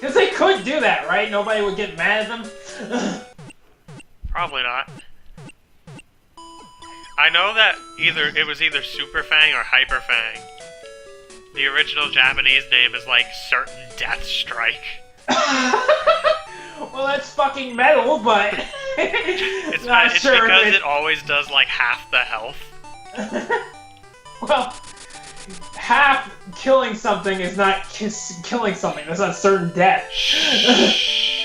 Because they could do that, right? Nobody would get mad at them. Probably not. I know that it was either Super Fang or Hyper Fang. The original Japanese name is like Certain Death Strike. Well, that's fucking metal, but it's sure because it always does like half the health. Well, half killing something is not killing something. That's not certain death.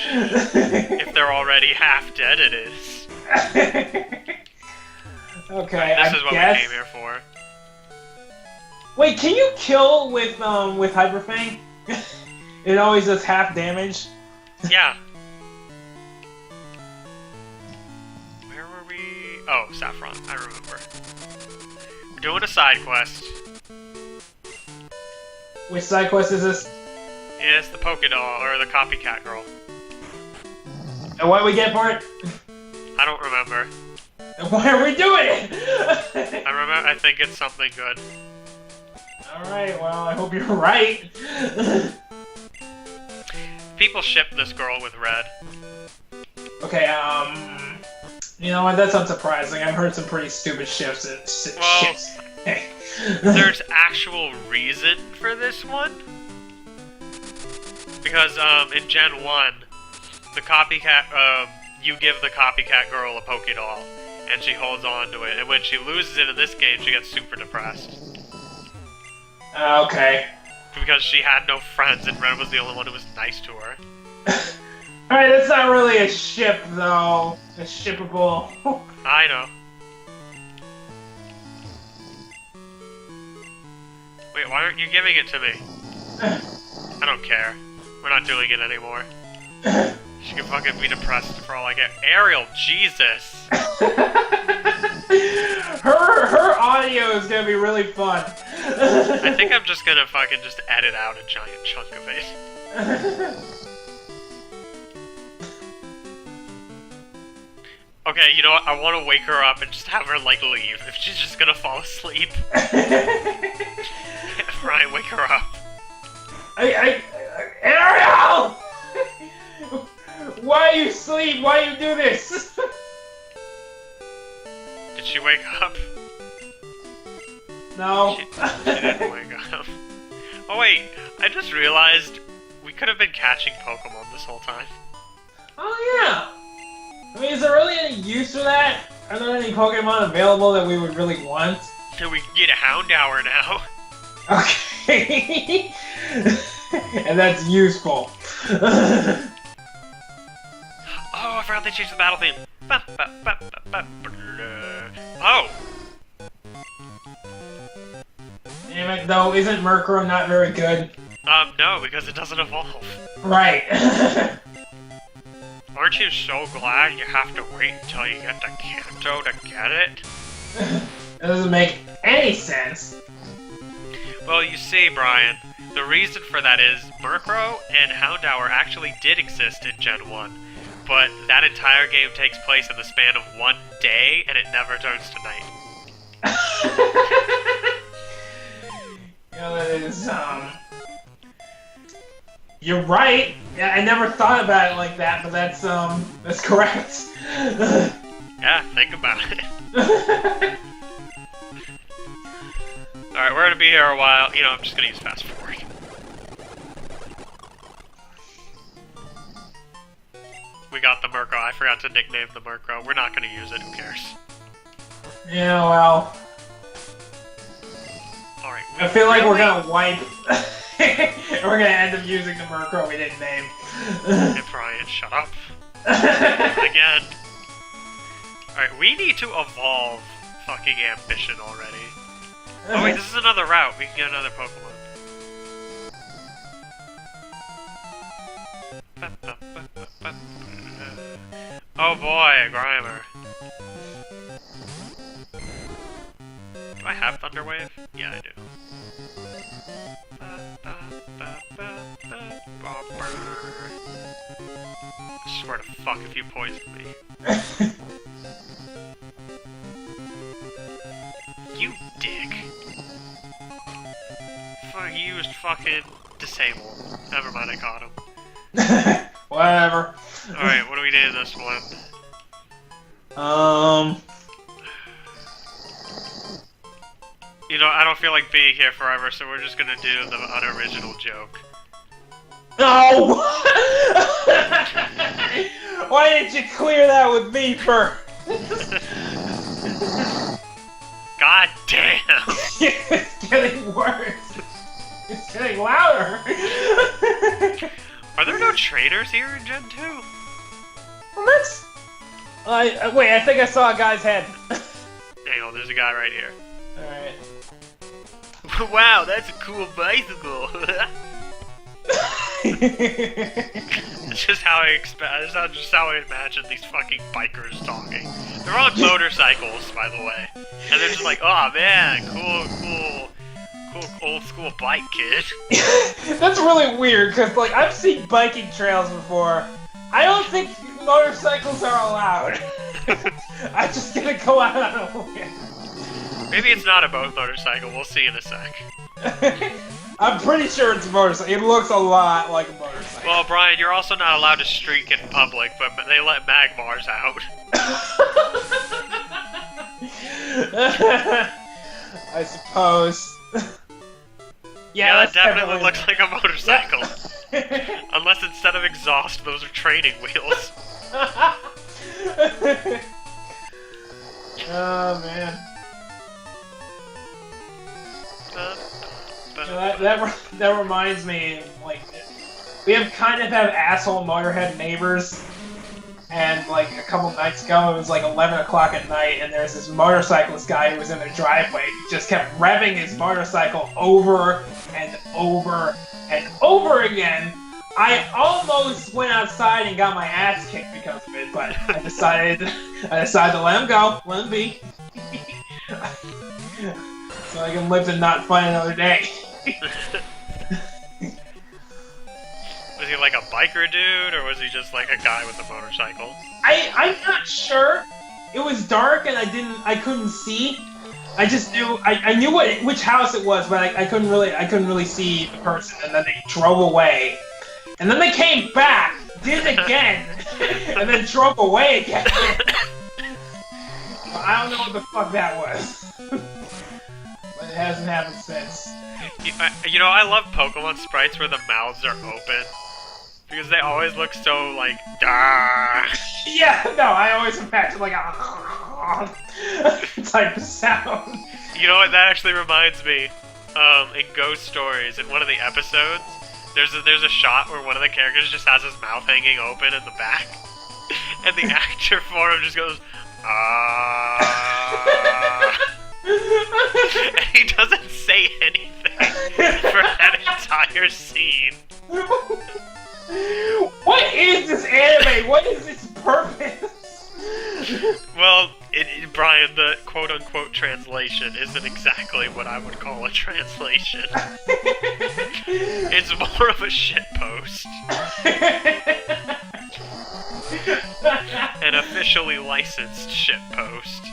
If they're already half dead, it is. Okay, this is what we came here for. Wait, can you kill with Hyper Fang? It always does half damage. Yeah. Where were we? Oh, Saffron. I remember. We're doing a side quest. Which side quest is this? Yeah, it's the Poké Doll, or the Copycat Girl. And what do we get for it? I don't remember. And why are we doing it? I think it's something good. Alright, well, I hope you're right. People ship this girl with Red. Okay, you know what, that's unsurprising. I've heard some pretty stupid ships. There's actual reason for this one. Because, in Gen 1, the copycat, you give the copycat girl a Poké Doll, and she holds on to it, and when she loses it in this game, she gets super depressed. Okay. Because she had no friends, and Red was the only one who was nice to her. Alright, that's not really a ship, though. A shippable. I know. Wait, why aren't you giving it to me? I don't care. We're not doing it anymore. She can fucking be depressed for all I get. Ariel, Jesus! her audio is gonna be really fun. I think I'm just gonna fucking just edit out a giant chunk of it. Okay, you know what? I want to wake her up and just have her, like, leave. If she's just gonna fall asleep. Ryan, wake her up. Ariel! Why you sleep? Why you do this? Did she wake up? No. She didn't wake up. Oh wait, I just realized we could have been catching Pokemon this whole time. Oh yeah. I mean, is there really any use for that? Are there any Pokemon available that we would really want? So we can get a Houndour now. Okay. And that's useful. Oh, I forgot they changed the battle theme. Oh! Damn it, though, isn't Murkrow not very good? No, because it doesn't evolve. Right. Aren't you so glad you have to wait until you get to Kanto to get it? That doesn't make any sense. Well, you see, Brian, the reason for that is Murkrow and Houndour actually did exist in Gen 1, but that entire game takes place in the span of one day, and it never turns to night. You know, that is, You're right. Yeah, I never thought about it like that, but that's correct. Yeah, think about it. Alright, we're gonna be here a while. You know, I'm just gonna use fast forward. We got the Murkrow. I forgot to nickname the Murkrow. We're not gonna use it. Who cares? Yeah, well. Alright. I feel like we're gonna wipe. And we're gonna end up using the Murkrow we didn't name. Hey, Brian, shut up. Again. Alright, we need to evolve fucking Ambition already. Oh wait, this is another route. We can get another Pokemon. Oh boy, a Grimer. Do I have Thunder Wave? Yeah, I do. I swear to fuck if you poison me. You dick. Fuck, he used fucking disable. Never mind, I caught him. Whatever. Alright, what do we name this one? You know, I don't feel like being here forever, so we're just gonna do the unoriginal joke. No! Why didn't you clear that with me first? God damn! It's getting worse. It's getting louder. Are there no trainers here in Gen 2? What? Wait, I think I saw a guy's head. Hang on, there's a guy right here. Alright. Wow, that's a cool bicycle! It's just how I just how I imagine these fucking bikers talking. They're on motorcycles, by the way. And they're just like, oh man, cool old school bike, kid. That's really weird, because, like, I've seen biking trails before. I don't think motorcycles are allowed. I'm just gonna go out on a limb. Maybe it's not a motorcycle, we'll see in a sec. I'm pretty sure it's a motorcycle. It looks a lot like a motorcycle. Well, Brian, you're also not allowed to streak in public, but they let Magmars out. I suppose. Yeah, that definitely looks like a motorcycle. Unless instead of exhaust, those are training wheels. Oh, man. That reminds me, like, we kind of have asshole motorhead neighbors, and like a couple nights ago, it was like 11 o'clock at night, and there's this motorcyclist guy who was in their driveway. He just kept revving his motorcycle over and over and over again. I almost went outside and got my ass kicked because of it, but I decided to let him go, let him be, so I can live to not fight another day. Was he like a biker dude, or was he just like a guy with a motorcycle? I'm not sure. It was dark and I couldn't see. I just knew I knew which house it was, but I couldn't really see the person. And then they drove away, and then they came back, did it again, and then drove away again. I don't know what the fuck that was, but it hasn't happened since. You know, I love Pokemon sprites where the mouths are open. Because they always look so, like, Dah! Yeah, no, I always imagine, like, a type of sound. You know what, that actually reminds me, in Ghost Stories, in one of the episodes, there's a shot where one of the characters just has his mouth hanging open in the back, and the actor for him just goes, and he doesn't say anything for that entire scene. What is this anime? What is its purpose? Well, Brian, the quote-unquote translation isn't exactly what I would call a translation. It's more of a shitpost. An officially licensed shitpost.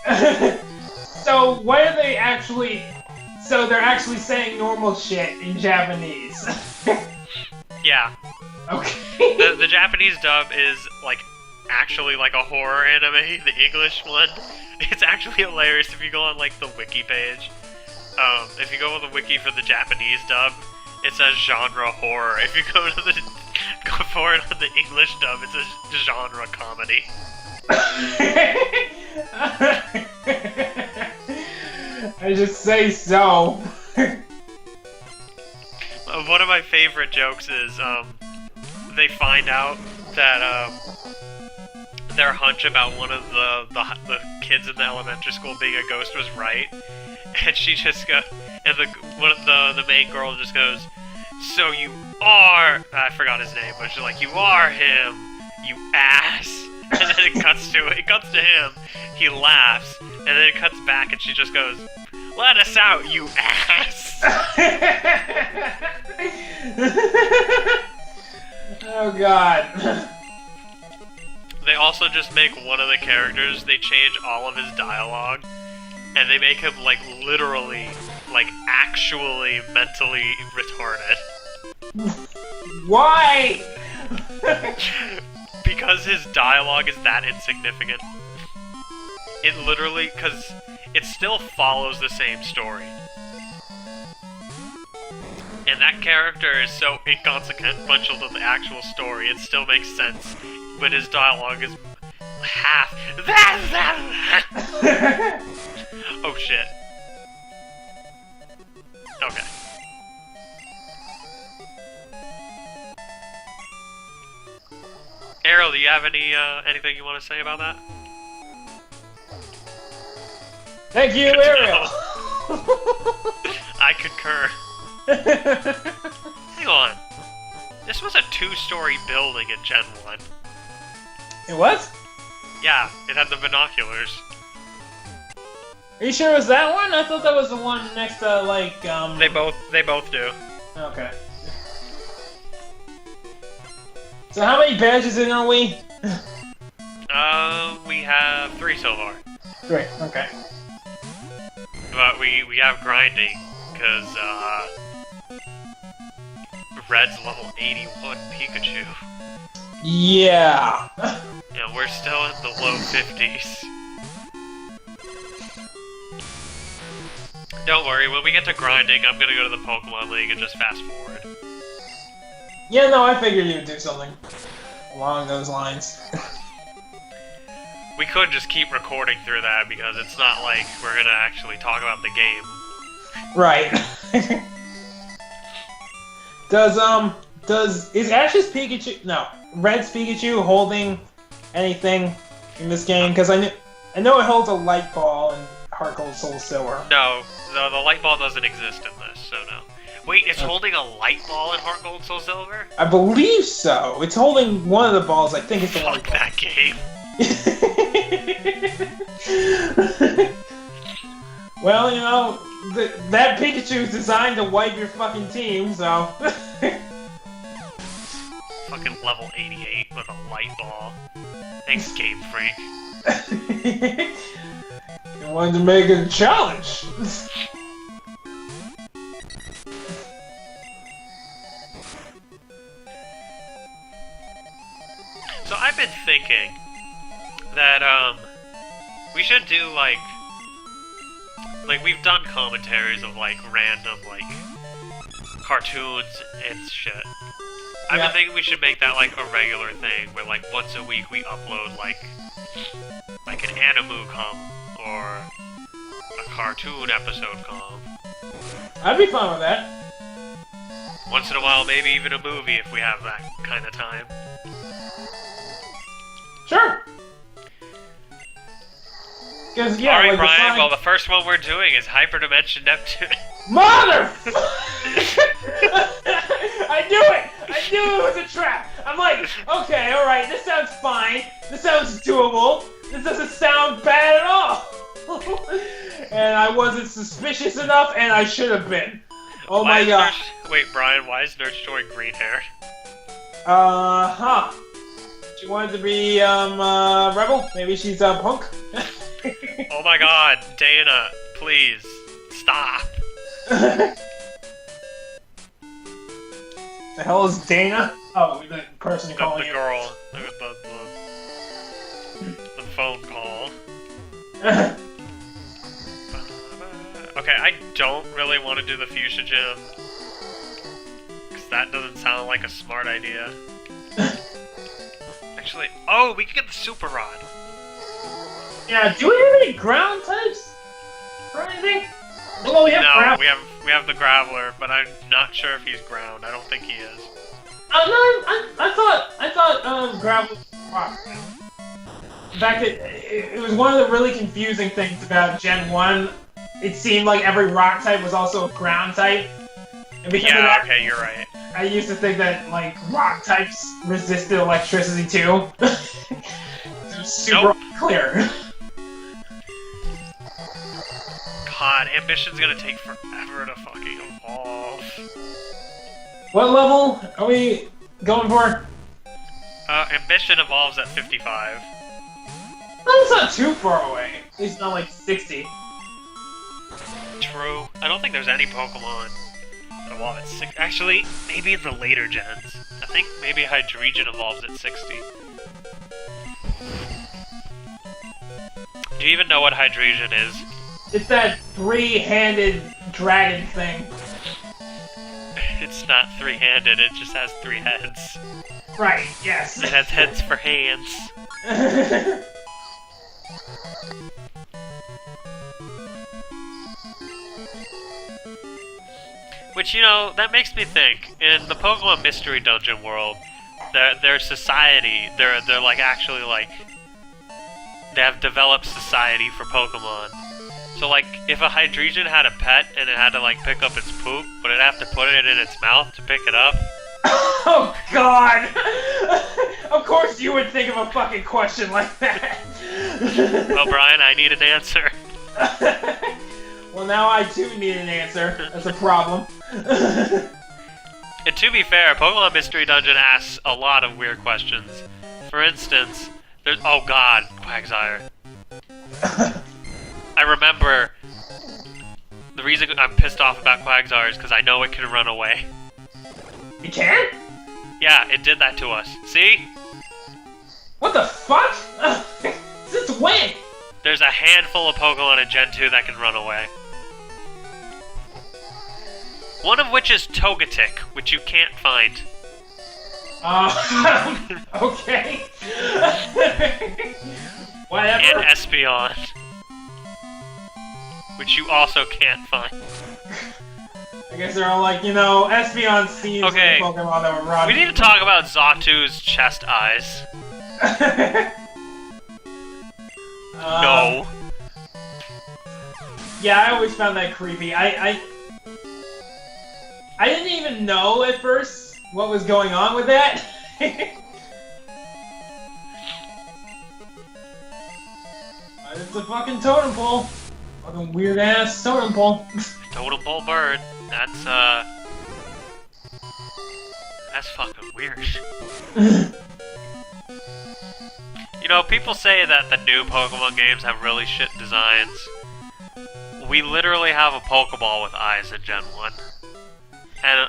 So, what are they actually... So, they're actually saying normal shit in Japanese. Yeah. Okay. The Japanese dub is, like, actually like a horror anime. The English one, it's actually hilarious if you go on, like, the wiki page. If you go on the wiki for the Japanese dub, it says genre horror. If you go for it on the English dub, it says genre comedy. I just say so. One of my favorite jokes is, they find out that, their hunch about one of the kids in the elementary school being a ghost was right, and she just goes, and the main girl just goes, so you are, I forgot his name, but she's like, you are him, you ass, and then it cuts to him, he laughs, and then it cuts back, and she just goes, let us out, you ass! Oh god. They also just make one of the characters, they change all of his dialogue, and they make him, like, literally, like, actually mentally retarded. Why? Because his dialogue is that insignificant. It literally, because it still follows the same story. And that character is so inconsequential to the actual story, it still makes sense. But his dialogue is half. Oh shit. Okay. Ariel, do you have anything you want to say about that? Thank you, Ariel! I concur. Hang on. This was a 2-story building in Gen 1. It was? Yeah, it had the binoculars. Are you sure it was that one? I thought that was the one next to, like, They both do. Okay. So how many badges in are we? We have 3 so far. 3, okay. But we have grinding, because, Red's level 81 Pikachu. Yeah. And we're still in the low 50s. Don't worry, when we get to grinding, I'm gonna go to the Pokemon League and just fast forward. Yeah, no, I figured you would do something along those lines. We could just keep recording through that, because it's not like we're gonna actually talk about the game. Right. Is Ash's Pikachu, no, Red's Pikachu holding anything in this game? Because I know it holds a light ball in Heart Gold Soul Silver. No, the light ball doesn't exist in this, so no. Wait, it's holding a light ball in Heart Gold Soul Silver? I believe so. It's holding one of the balls. I think it's the light ball. That game. Well, you know, that Pikachu is designed to wipe your fucking team, so... Fucking level 88 with a light ball. Thanks, Game Freak. You wanted to make it a challenge. So I've been thinking that, we should do, like, we've done commentaries of, like, random, like, cartoons and shit. I've been thinking we should make that, like, a regular thing, where, like, once a week we upload, like an anime com, or a cartoon episode com. I'd be fine with that. Once in a while, maybe even a movie if we have that kind of time. Sure. Because, yeah, Alright, like Brian, well, the first one we're doing is Hyperdimension Neptune. Mother! I knew it! I knew it was a trap! I'm like, okay, alright, this sounds fine. This sounds doable. This doesn't sound bad at all. And I wasn't suspicious enough, and I should have been. Oh my god. Wait, Brian, why is Nerd Story green hair? She wanted to be, rebel? Maybe she's a punk? Oh my god, Dana, please, stop. The hell is Dana? Oh, the person calling the you. girl. The phone call. Okay, I don't really want to do the Fuchsia Gym. Because that doesn't sound like a smart idea. Actually, oh, we can get the Super Rod. Yeah, do we have any ground types? Or anything? Well, we have no, we have the Graveler, but I'm not sure if he's ground. I don't think he is. No, I thought Graveler was rock. In fact, it was one of the really confusing things about Gen 1. It seemed like every rock type was also a ground type. And because of that, okay, you're right. I used to think that, like, rock types resisted electricity too. It was super clear. God, Ambition's gonna take forever to fucking evolve. What level are we going for? Ambition evolves at 55. That's not too far away. At least not like 60. True. I don't think there's any Pokemon evolve at 6. Actually, maybe in the later gens. I think maybe Hydreigon evolves at 60. Do you even know what Hydreigon is? It's that three-handed dragon thing. It's not three-handed, it just has 3 heads. Right, yes. It has heads for hands. Which, you know, that makes me think, in the Pokemon Mystery Dungeon world, their society, they're like actually like, they have developed society for Pokemon. So like, if a Hydreigon had a pet and it had to like pick up its poop, would it have to put it in its mouth to pick it up? Oh god! Of course you would think of a fucking question like that. Well, Brian, I need an answer. Well, now I too need an answer. That's a problem. And to be fair, Pokemon Mystery Dungeon asks a lot of weird questions. For instance, there's... Oh god, Quagsire. I remember... The reason I'm pissed off about Quagsire is because I know it can run away. You can? Yeah, it did that to us. See? What the fuck? Since when? There's a handful of Pokemon in Gen 2 that can run away. One of which is Togetic, which you can't find. Okay. Whatever. And Espeon, which you also can't find. I guess they're all like, you know, Espeon seems okay. like a Pokemon that would run. We need to talk about Xatu's chest eyes. No. Yeah, I always found that creepy. I didn't even know at first what was going on with that. But it's a fucking totem pole. Fucking weird ass totem pole. Totem pole bird. That's fucking weird. You know, people say that the new Pokemon games have really shit designs. We literally have a Pokeball with eyes in Gen 1. And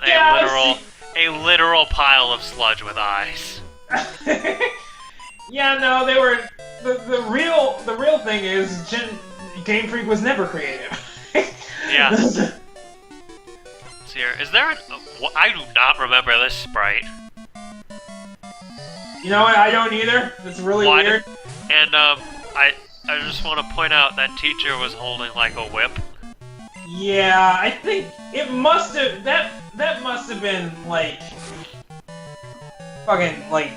a literal pile of sludge with eyes. Yeah, no, they were the real thing is Game Freak was never creative. Yeah. Here, is there an... I do not remember this sprite. You know what? I don't either. It's really weird. And I just want to point out that teacher was holding like a whip. Yeah, I think it must have that must have been like fucking like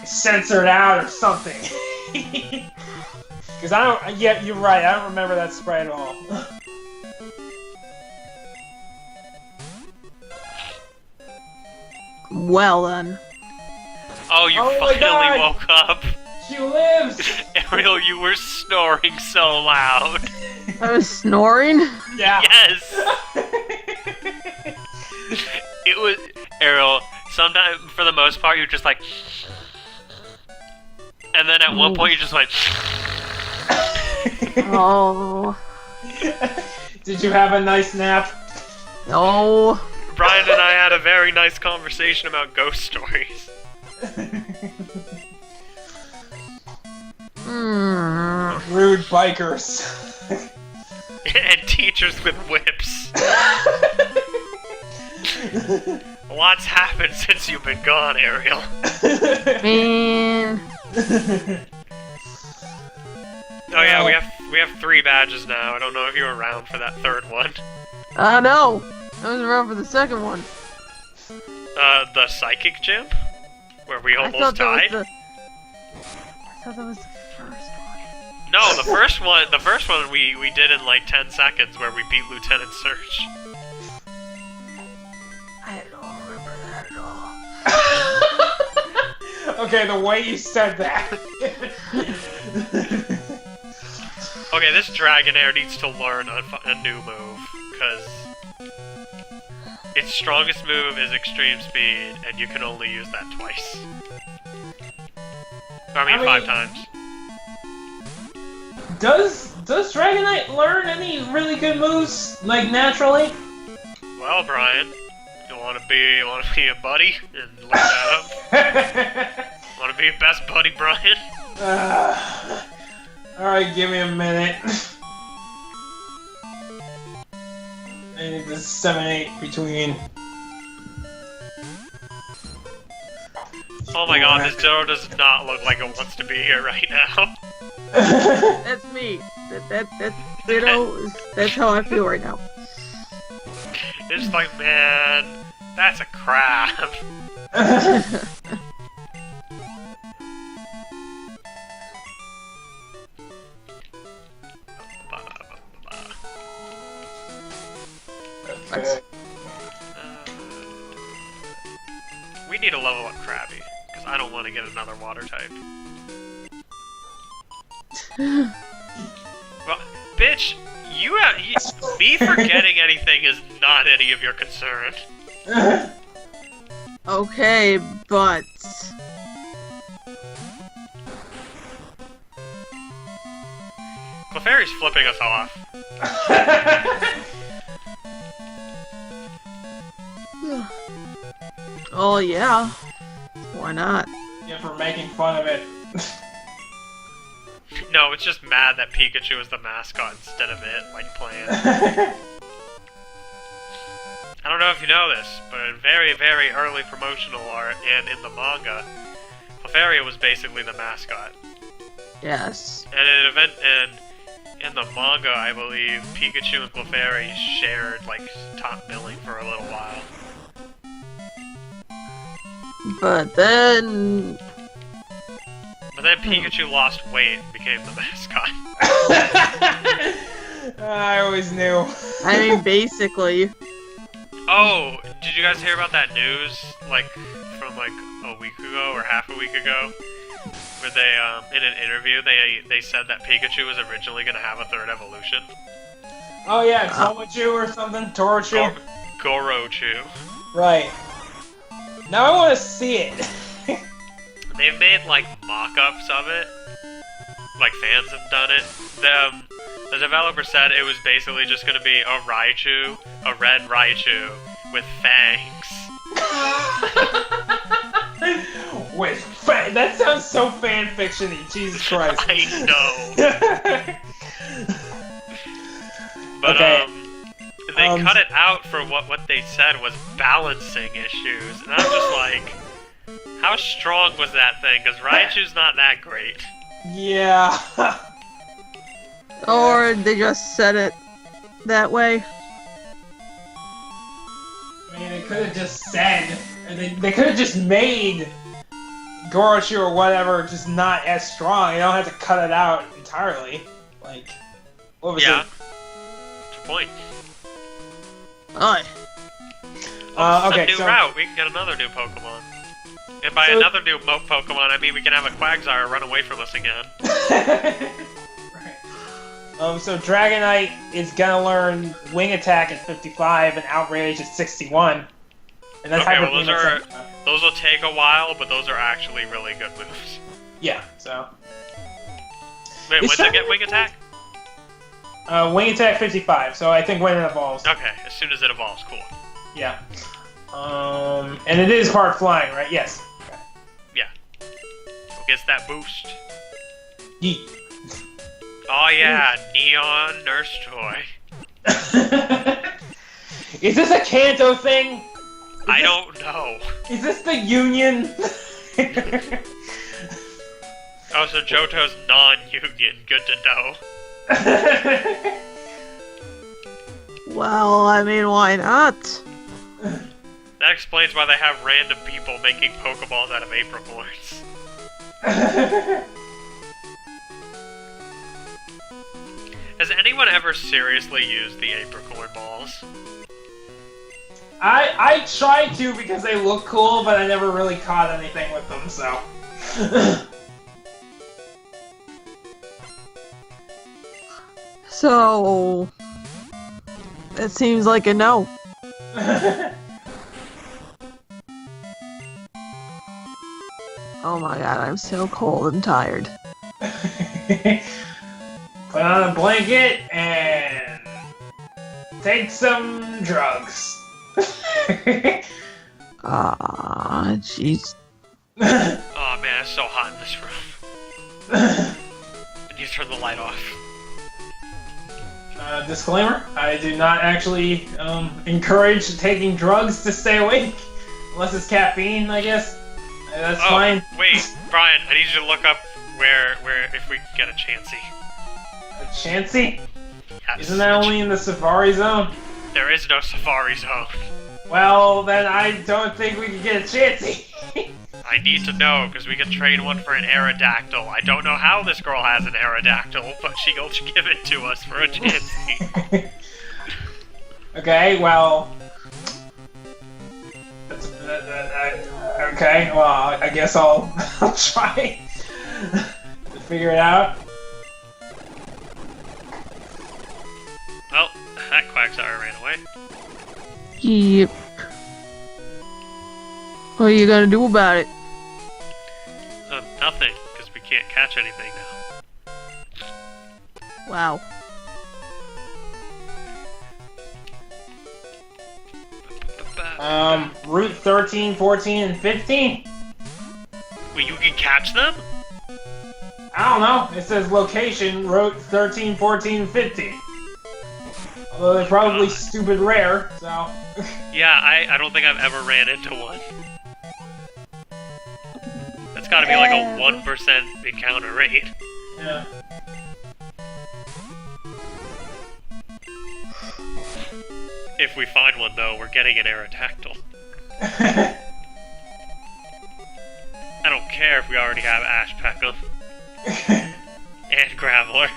censored out or something. Because I don't. Yeah, you're right. I don't remember that sprite at all. Well then. Oh, you finally woke up. She lives! Ariel, you were snoring so loud. I was snoring? Yeah. Yes! It was... Ariel, sometimes, for the most part, you're just like... And then at one point, you just went... Oh. Did you have a nice nap? No. Brian and I had a very nice conversation about ghost stories. Rude bikers. And teachers with whips. Lots happened since you've been gone, Ariel. Man. Oh yeah, we have 3 badges now. I don't know if you were around for that 3rd one. No. I was around for the 2nd one. The psychic gym? Where we almost I died? thought that was the first one. No, the first one we did in like 10 seconds where we beat Lieutenant Surge. I don't remember that at all. Okay, the way you said that. Okay, this Dragonair needs to learn a new move, because its strongest move is Extreme Speed, and you can only use that twice. I mean 5 times. Does Dragonite learn any really good moves, like, naturally? Well, Brian, Wanna be a buddy? And look that up. Wanna be your best buddy, Brian? Alright, give me a minute. I need to disseminate between... Oh my god, this door does not look like it wants to be here right now. That's me. You know, that's how I feel right now. It's like, man, that's a crab. Okay. We need to level up Krabby, because I don't want to get another water type. Well, bitch, me forgetting anything is not any of your concern. Okay, but... Clefairy's flipping us off. Oh yeah. Why not? Yeah, for making fun of it. No, it's just mad that Pikachu is the mascot instead of it, like planned. I don't know if you know this, but in very, very early promotional art and in the manga, Clefairy was basically the mascot. Yes. And in the manga, I believe, Pikachu and Clefairy shared, like, top billing for a little while. But then... Pikachu lost weight and became the mascot. I always knew. I mean, basically. Oh, did you guys hear about that news, like, from, like, a week ago or half a week ago? Where they, in an interview, they said that Pikachu was originally going to have a third evolution. Oh yeah, Tomachu or something? Torochu? Gorochu. Right. Now I want to see it. They've made, like, mock-ups of it. Like, fans have done it. The developer said it was basically just going to be a Raichu, a red Raichu, with fangs. With fangs? That sounds so fan-fiction-y, Jesus Christ. I know. But, okay. They cut it out for what they said was balancing issues. And I'm just like... How strong was that thing? Because Raichu's not that great. Yeah. Or they just said it that way. I mean, they could have just said... They could have just made Gorochu or whatever just not as strong. You don't have to cut it out entirely. Like, what was it? Yeah. What's your point? Alright. Okay, a new so... route. We can get another new Pokemon. And by another new Pokemon, I mean we can have a Quagsire run away from us again. Right. So Dragonite is gonna learn Wing Attack at 55 and Outrage at 61. And that's okay, well Hyper those will take a while, but those are actually really good moves. Yeah, so... Wait, when does it get Wing Attack? Wing Attack 55, so I think when it evolves. Okay, as soon as it evolves, cool. Yeah. And it is hard flying, right? Yes. Okay. Yeah. Who gets that boost? Yeet. Oh yeah, Neon Nurse Toy. Is this a Kanto thing? I don't know. Is this the Union? Oh, so Johto's non-union. Good to know. Well, I mean, why not? That explains why they have random people making Pokeballs out of apricorns. Has anyone ever seriously used the apricorn balls? I tried to because they look cool, but I never really caught anything with them, so... So... It seems like a no. Oh my god, I'm so cold and tired. Put on a blanket and... take some drugs. Jeez. Oh man, it's so hot in this room. I need to turn the light off. Disclaimer, I do not actually encourage taking drugs to stay awake. Unless it's caffeine, I guess. That's fine. Wait, Brian, I need you to look up where if we can get a Chansey. A Chansey? Yes. Isn't that only in the Safari Zone? There is no Safari Zone. Well, then I don't think we can get a Chansey. I need to know, because we can trade one for an Aerodactyl. I don't know how this girl has an Aerodactyl, but she'll give it to us for a Chansey. Okay, well... okay, well, I guess I'll try to figure it out. Well, that Quagsire ran away. Yep. What are you gonna do about it? Nothing, because we can't catch anything now. Wow. Route 13, 14, and 15? Wait, you can catch them? I don't know. It says location, Route 13, 14, and 15. Although they're probably stupid rare, so... Yeah, I don't think I've ever ran into one. That's gotta be like a 1% encounter rate. Yeah. If we find one, though, we're getting an Aerodactyl. I don't care if we already have Ashpeckle and Graveler.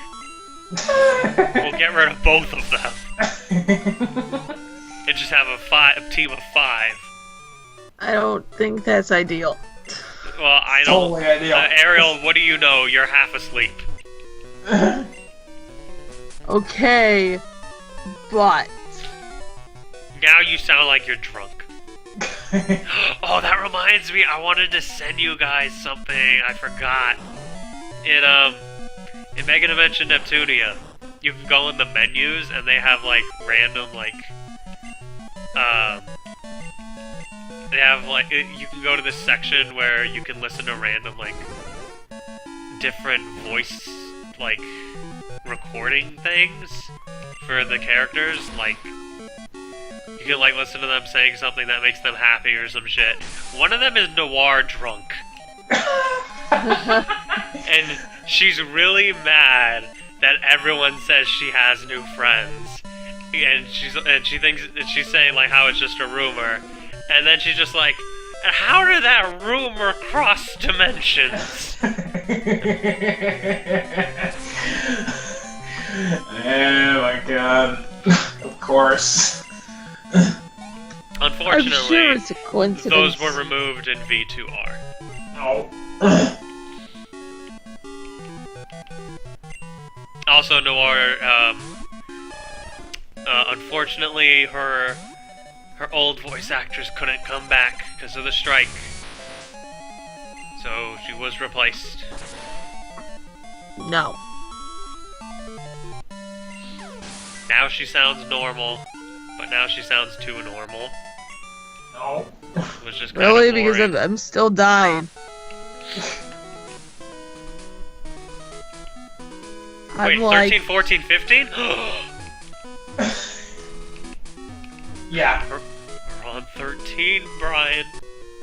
We'll get rid of both of them. And just have a team of 5. I don't think that's ideal. Well, I don't. Totally ideal. Ariel, what do you know? You're half asleep. Okay, but... Now you sound like you're drunk. Oh, that reminds me, I wanted to send you guys something. I forgot. In Mega Dimension Neptunia, you can go in the menus and they have like random they have like you can go to this section where you can listen to random different voice recording things for the characters. You can listen to them saying something that makes them happy or some shit. One of them is Noir drunk. And she's really mad that everyone says she has new friends. And she's saying how it's just a rumor. And then she's just like, how did that rumor cross dimensions? Oh my god. Of course. Unfortunately, I'm sure it's a coincidence. those were removed in V2R. Oh. Also, Noir, unfortunately, her old voice actress couldn't come back because of the strike. So she was replaced. No. Now she sounds normal, but now she sounds too normal. No. It was just kinda Really? boring. Because I'm still dying. Wait, I'm like... 13, 14, 15? Yeah. We're on 13, Brian.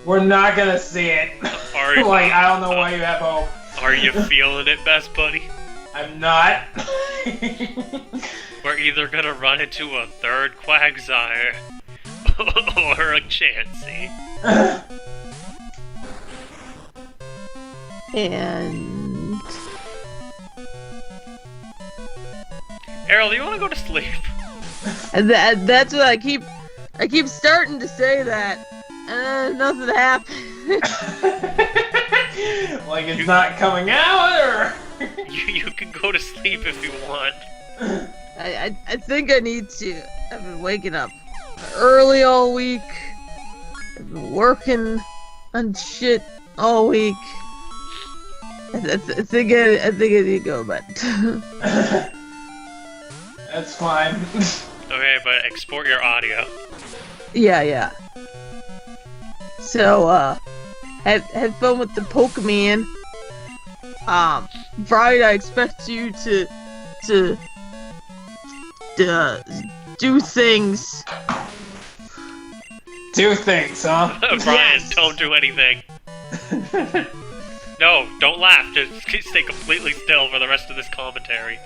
We're not gonna see it. Are you, I don't know why you have hope. Are you feeling it, best buddy? I'm not. We're either gonna run into a third Quagsire or a Chansey. And... Ariel, do you want to go to sleep? And that's what I keep starting to say that, and nothing happened. It's not coming out, or? You can go to sleep if you want. I think I need to. I've been waking up early all week. I've been working on shit all week. I think I need to go to bed. That's fine. Okay, but export your audio. Yeah. So, have fun with the Pokemon. Brian, I expect you to do things. Do things, huh? Brian, Yes. don't do anything. No, don't laugh. Just stay completely still for the rest of this commentary.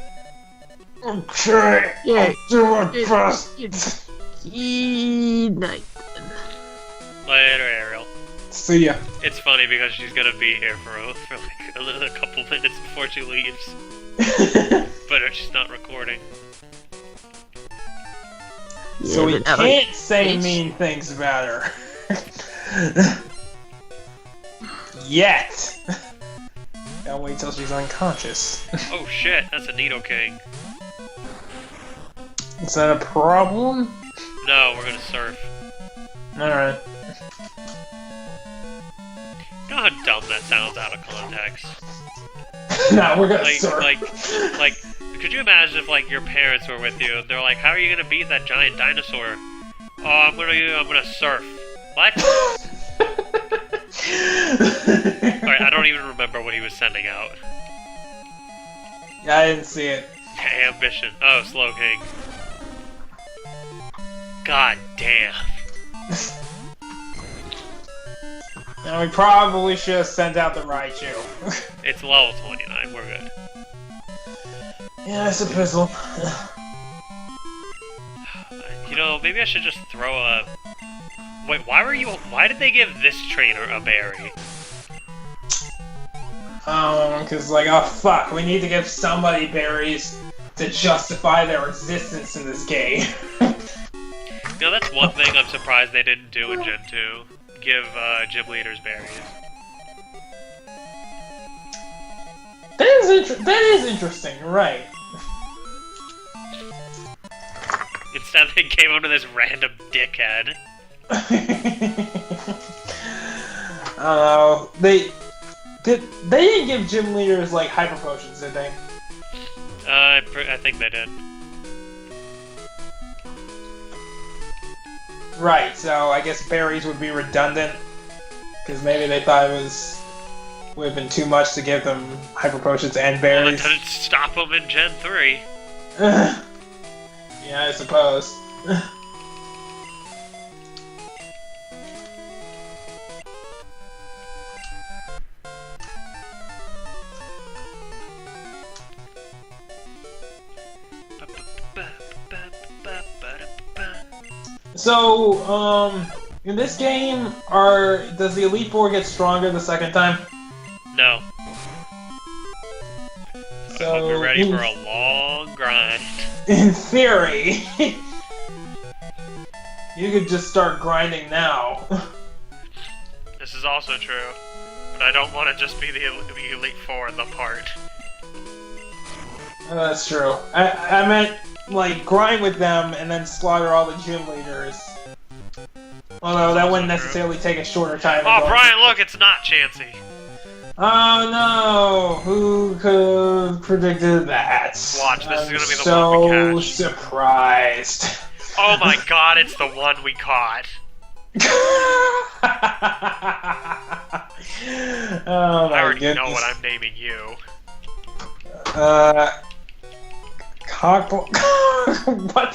Okay. Yeah. I'll do my best. Good night. Later, Ariel. See ya. It's funny because she's gonna be here for like a couple minutes before she leaves. But she's not recording. So we but, can't say bitch. mean things about her. Yet. Gotta wait till she's unconscious. Oh shit, that's a Nidoking. Is that a problem? No, we're gonna surf. Alright. You know how dumb that sounds out of context? No, we're gonna Like, surf. like, could you imagine if, like, your parents were with you and they're like, how are you gonna beat that giant dinosaur? Oh, I'm gonna surf. What? Alright, I don't even remember what he was sending out. Yeah, I didn't see it. Ambition. Oh, Slow King. God damn. And we probably should have sent out the Raichu. It's level 29, we're good. Yeah, I suppose so. You know, maybe I should just throw a... Wait, why did they give this trainer a berry? Cause like, oh fuck, we need to give somebody berries to justify their existence in this game. You know, that's one thing I'm surprised they didn't do in Gen 2. Give gym leaders berries. That is interesting, right? Instead, they gave him to this random dickhead. They didn't give gym leaders like hyper potions, did they? I think they did. Right, so I guess berries would be redundant, because maybe they thought would have been too much to give them hyper potions and Well, berries. that didn't stop them in Gen 3. Yeah, I suppose. So, in this game, does the Elite Four get stronger the second time? No. So I hope you're ready in, for a long grind. In theory, you could just start grinding now. This is also true, but I don't want to just be the Elite Four in the part. That's true. I meant, like, grind with them and then slaughter all the gym leaders. Although that wouldn't necessarily take a shorter time. Oh, Brian, look, it's not Chansey. Oh no! Who could have predicted that? Watch, this is gonna be the so one we catch. Surprised. Oh my god, it's the one we caught. Oh my I already goodness. know what I'm naming you. Cockball. What?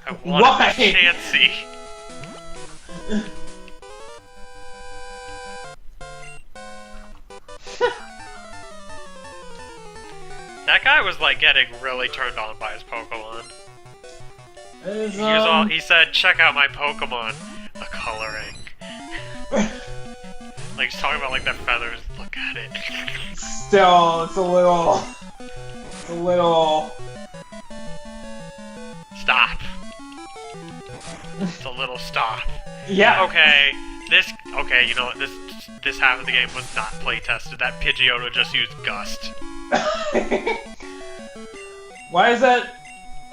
I want Why? Chansey. That guy was like getting really turned on by his Pokemon. He said, check out my Pokemon. The coloring. Like he's talking about like their feathers. Look at it. Still, it's a little. Stop. It's a little stop. Yeah. Okay, okay, you know what, this half of the game was not play tested. That Pidgeotto just used Gust. Why is that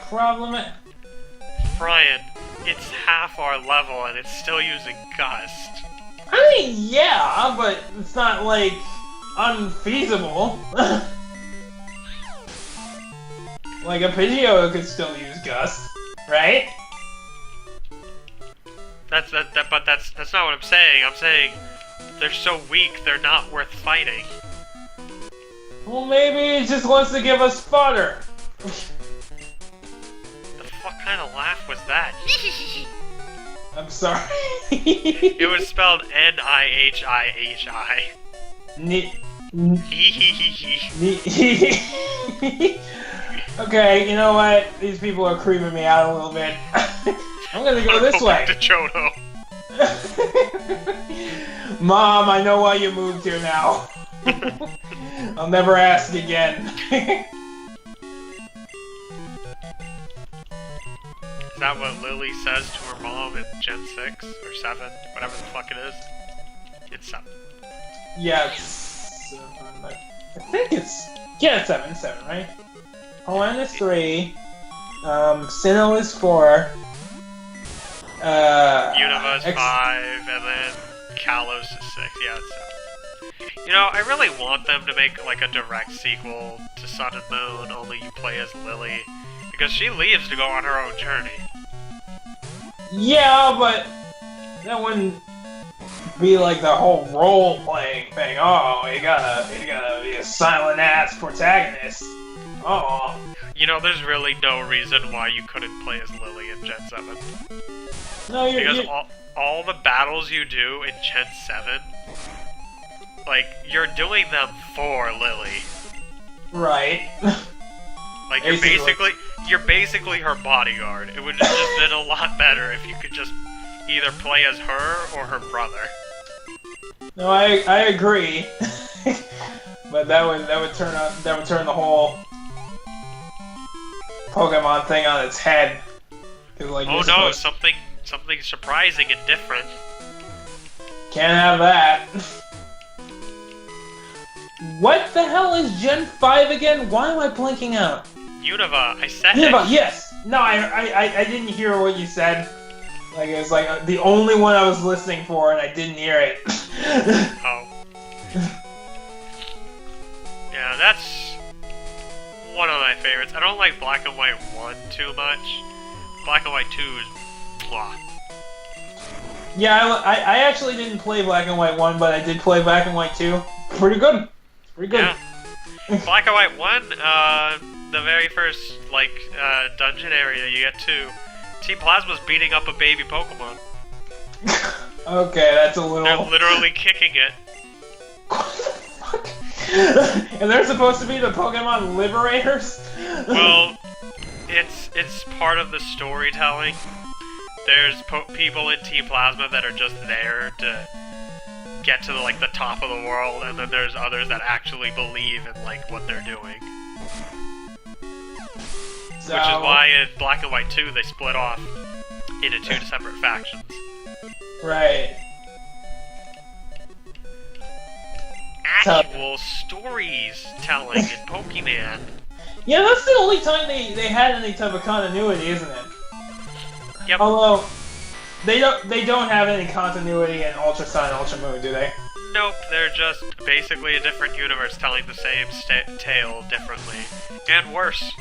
problematic? Brian, it's half our level and it's still using Gust. I mean, yeah, but it's not like unfeasible. Like a Pidgeotto could still use Gust, right? But that's not what I'm saying. I'm saying they're so weak, they're not worth fighting. Well, maybe he just wants to give us fodder. The fuck kind of laugh was that? I'm sorry. It was spelled Nihihi. Okay, you know what? These people are creeping me out a little bit. I'm gonna go this way. Back to Chono. Mom, I know why you moved here now. I'll never ask again. Is that what Lily says to her mom in Gen 6 or 7? Whatever the fuck it is. It's 7. Yeah, it's 7. I think it's... Yeah, it's 7. It's 7, right? Hoenn is 3. Sinnoh is 4. Unova is 5, and then Kalos is 6. Yeah, it's 7. You know, I really want them to make like a direct sequel to Sun and Moon, only you play as Lily. Because she leaves to go on her own journey. Yeah, but that wouldn't be like the whole role-playing thing. Oh, you gotta be a silent-ass protagonist. Oh. You know, there's really no reason why you couldn't play as Lily in Gen 7. No, Because all the battles you do in Gen 7, like, you're doing them for Lily. Right. Like, you're basically her bodyguard. It would have just been a lot better if you could just either play as her or her brother. No, I agree. But that would turn the whole Pokemon thing on its head. Like, oh no, something surprising and different. Can't have that. What the hell is Gen 5 again? Why am I blanking out? Unova, I said Unova, it. yes! No, I didn't hear what you said. Like, it was like the only one I was listening for and I didn't hear it. Oh. Yeah, that's one of my favorites. I don't like Black and White 1 too much. Black and White 2 is blah. Yeah, I actually didn't play Black and White 1, but I did play Black and White 2. Pretty good. Pretty good. Yeah. Black and White 1, the very first, like, dungeon area you get to, Team Plasma's beating up a baby Pokemon. Okay, that's a little... They're literally kicking it. What the fuck? And they're supposed to be the Pokemon Liberators? Well, it's part of the storytelling. There's people in Team Plasma that are just there to get to the top of the world, and then there's others that actually believe in what they're doing. So... Which is why in Black and White 2 they split off into 2 separate factions. Right. Actual stories telling in Pokemon. Yeah, that's the only time they had any type of continuity, isn't it? Yep. Although they don't have any continuity in Ultra Sun and Ultra Moon, do they? Nope, they're just basically a different universe telling the same tale differently. And worse.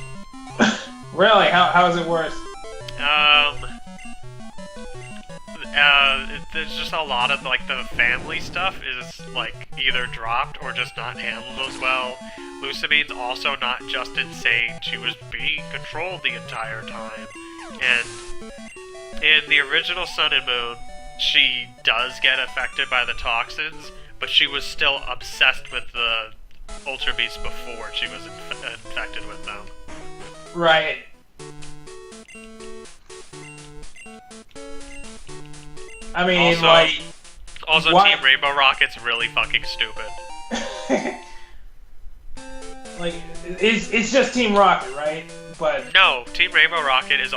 Really? How is it worse? There's just a lot of the family stuff is either dropped or just not handled as well. Lucamine's also not just insane, she was being controlled the entire time. And in the original Sun and Moon, she does get affected by the toxins, but she was still obsessed with the Ultra Beasts before she was infected with them. Right. I mean, Also, what? Team Rainbow Rocket's really fucking stupid. It's just Team Rocket, right? But no, Team Rainbow Rocket is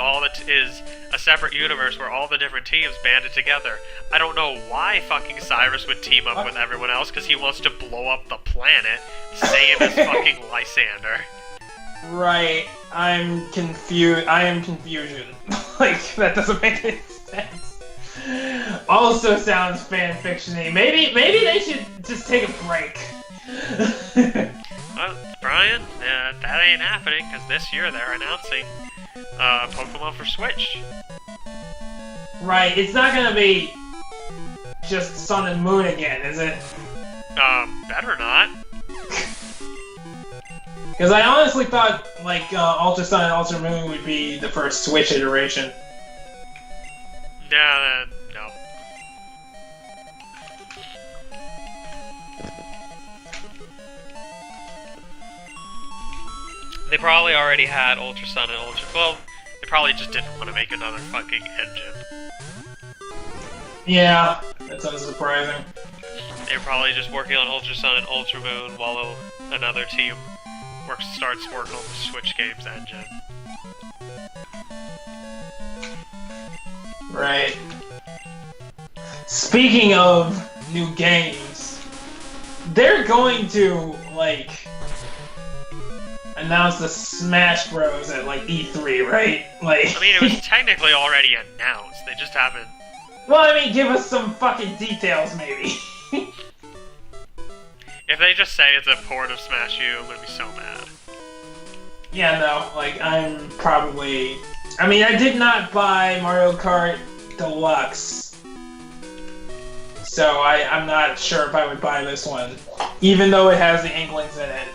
is a separate universe where all the different teams banded together. I don't know why fucking Cyrus would team up with everyone else, because he wants to blow up the planet, same as fucking Lysander. Right, I'm confused. I am confusion. That doesn't make any sense. Also sounds fanfiction-y. Maybe they should just take a break. Well, Brian, that ain't happening, because this year they're announcing Pokemon for Switch. Right, it's not gonna be just Sun and Moon again, is it? Better not. Because I honestly thought, like, Ultra Sun and Ultra Moon would be the first Switch iteration. No. They probably already had Ultra Sun and Ultra... Well, they probably just didn't want to make another fucking engine. Yeah, that's unsurprising. They were probably just working on Ultra Sun and Ultra Moon while another team starts working on the Switch games engine. Right. Speaking of new games, they're going to, like, announce the Smash Bros. At, like, E3, right? Like, I mean, it was technically already announced, they just haven't... Well, I mean, give us some fucking details, maybe. If they just say it's a port of Smash U, I'm gonna be so mad. Yeah, no, like, I'm probably... I mean, I did not buy Mario Kart Deluxe, so I'm not sure if I would buy this one, even though it has the Inklings in it.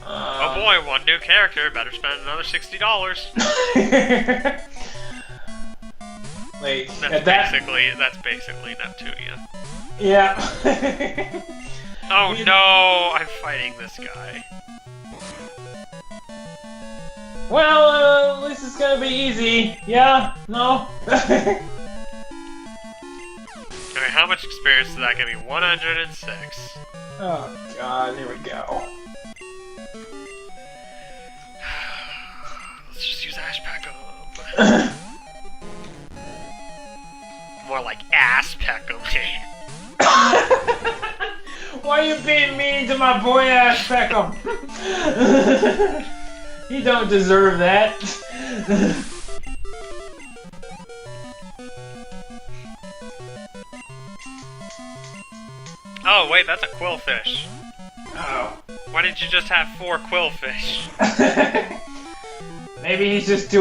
Oh boy, one new character, better spend another $60. Like, That's basically Neptunia. Yeah. Oh no, I'm fighting this guy. Well, at least it's gonna be easy. Yeah? No? Okay, how much experience is that gonna be? 106. Oh god, here we go. Let's just use Ash Peckham. More like Ass Peckham. Why are you being mean to my boy Ash Peckham? He don't deserve that. Oh wait, that's a quillfish. Oh. Why didn't you just have 4 quillfish? Maybe he's just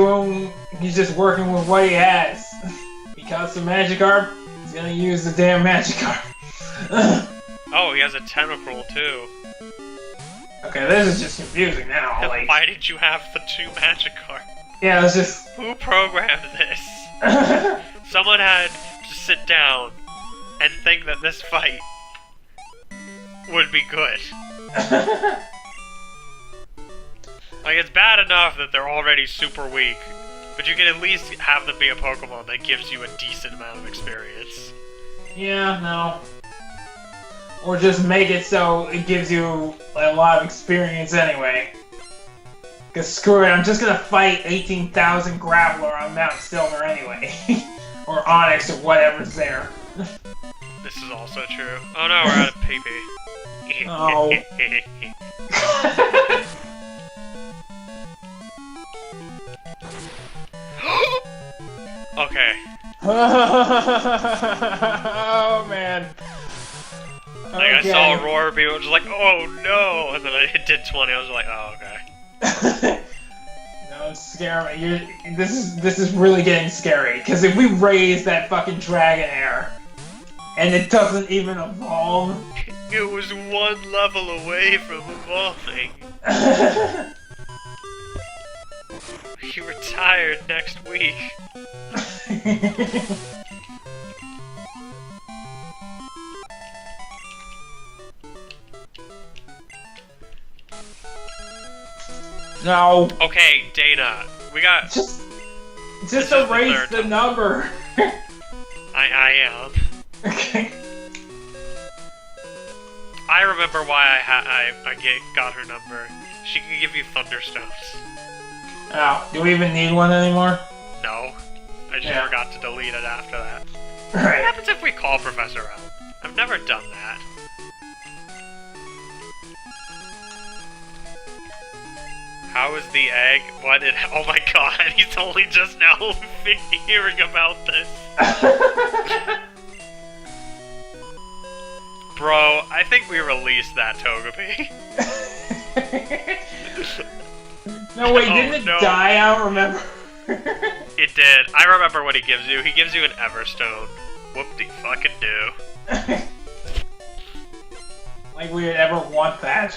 working with what he has. He caught some Magikarp, he's gonna use the damn Magikarp. Oh, he has a tentacle too. Okay, this is just confusing now. Like, why did you have the 2 Magikarp? yeah, let's just... Who programmed this? Someone had to sit down and think that this fight would be good. Like, it's bad enough that they're already super weak, but you can at least have them be a Pokemon that gives you a decent amount of experience. Yeah, no. Or just make it so it gives you a lot of experience anyway. Cause screw it, I'm just gonna fight 18,000 Graveler on Mount Silver anyway. Or Onyx or whatever's there. This is also true. Oh no, we're out of PP. Oh. Okay. Oh man. Like, okay. I saw Aurora be just like, oh no! And then I did 20, I was like, oh, okay. Don't scare me. This is really getting scary. Because if we raise that fucking Dragonair, and it doesn't even evolve... It was 1 level away from evolving. He retired next week. No. Okay, Dana, we got... Just erase the number. I am. Okay. I remember why I got her number. She can give you Thunderstones. Oh, do we even need one anymore? No. I just forgot to delete it after that. Right. What happens if we call Professor L? I've never done that. How is the egg? Why did... Oh my god, he's only just now hearing about this. Bro, I think we released that Togepi. No, wait, didn't it die out, remember? It It did. I remember what he gives you. He gives you an Everstone. Whoop-de-fucking-do. Like we would ever want that.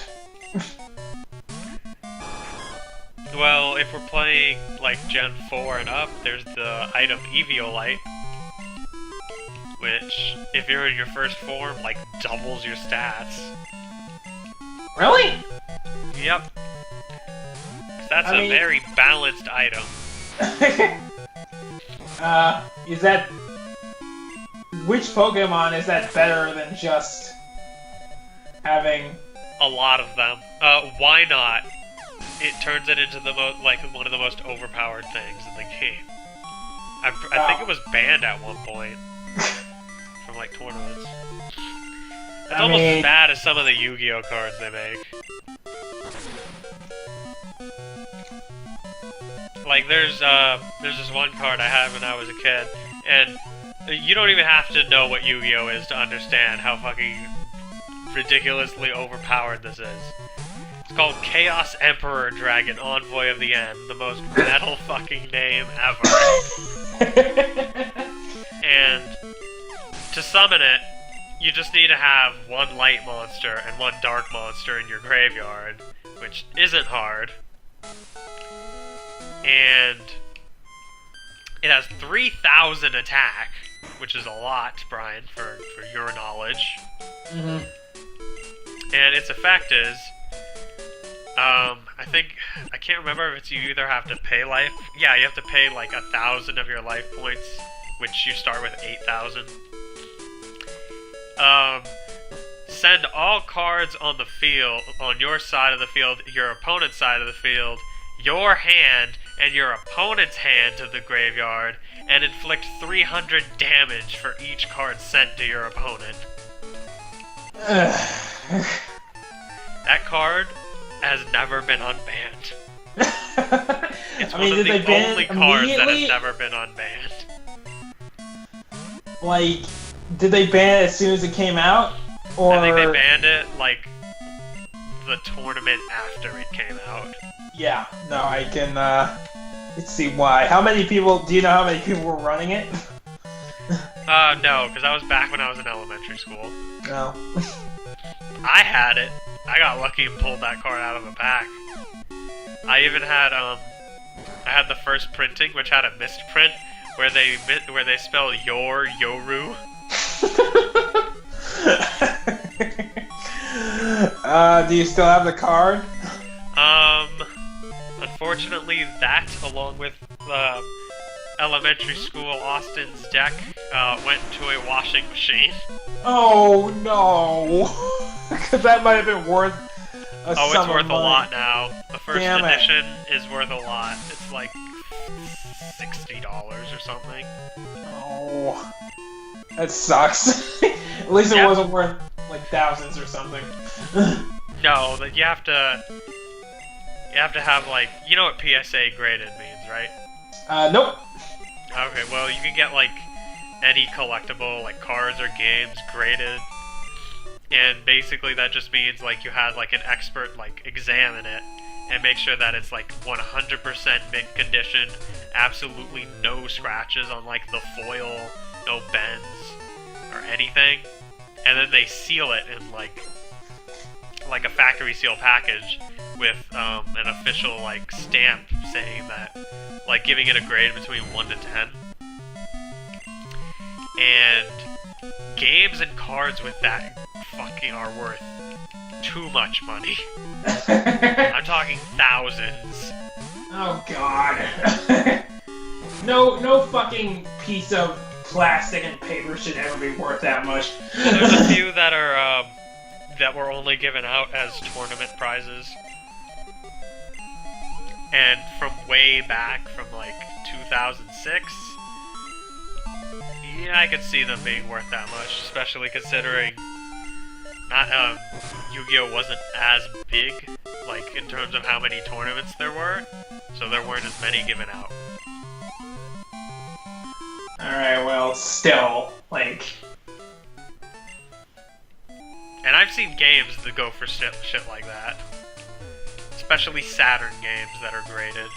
Well, if we're playing, like, Gen 4 and up, there's the item Eviolite, which, if you're in your first form, like, doubles your stats. Really? Yep. That's a very balanced item. Is that... Which Pokemon is that better than just having... A lot of them. Why not? It turns it into the one of the most overpowered things in the game. I think it was banned at one point from like tournaments. It's almost as bad as some of the Yu-Gi-Oh cards they make. Like there's this one card I had when I was a kid, and you don't even have to know what Yu-Gi-Oh is to understand how fucking ridiculously overpowered this is. It's called Chaos Emperor Dragon Envoy of the End, the most metal fucking name ever. And to summon it, you just need to have one light monster and one dark monster in your graveyard, which isn't hard. And it has 3,000 attack, which is a lot, Brian, for your knowledge. Mm-hmm. And its effect is, I can't remember if it's you either have to pay life. Yeah, you have to pay like 1,000 of your life points, which you start with 8,000. Send all cards on the field, on your side of the field, your opponent's side of the field, your hand, and your opponent's hand to the graveyard, and inflict 300 damage for each card sent to your opponent. That card has never been unbanned. It's one of the only cards that has never been unbanned. Like, did they ban it as soon as it came out? Or... I think they banned it, like, the tournament after it came out. Yeah, no, I can, let's see why. How many people, do you know how many people were running it? No, because I was back when I was in elementary school. No. I had it. I got lucky and pulled that card out of a pack. I even had, I had the first printing, which had a misprint, where they spell Yoru. Do you still have the card? Unfortunately, that, along with elementary school Austin's deck, went to a washing machine. Oh no! Because that might have been worth a Oh, it's worth money. a lot now. The first Damn edition is worth a lot. It's like $60 or something. Oh, that sucks. At least it wasn't worth like thousands or something. No, that you have to have like, you know what PSA graded means, right? Nope. Okay, well you can get like any collectible, like cards or games, graded. And basically that just means like you had like an expert like examine it and make sure that it's like 100% mint condition, absolutely no scratches on like the foil, no bends or anything. And then they seal it in like a factory seal package with an official like stamp saying that, like giving it a grade between 1 to 10. And games and cards with that fucking are worth too much money. I'm talking thousands. Oh god. No fucking piece of plastic and paper should ever be worth that much. Well, there's a few that are that were only given out as tournament prizes. And from way back, from like 2006, yeah, I could see them being worth that much, especially considering Yu-Gi-Oh wasn't as big, like in terms of how many tournaments there were, so there weren't as many given out. Alright, well, still, like... And I've seen games that go for shit like that. Especially Saturn games that are graded.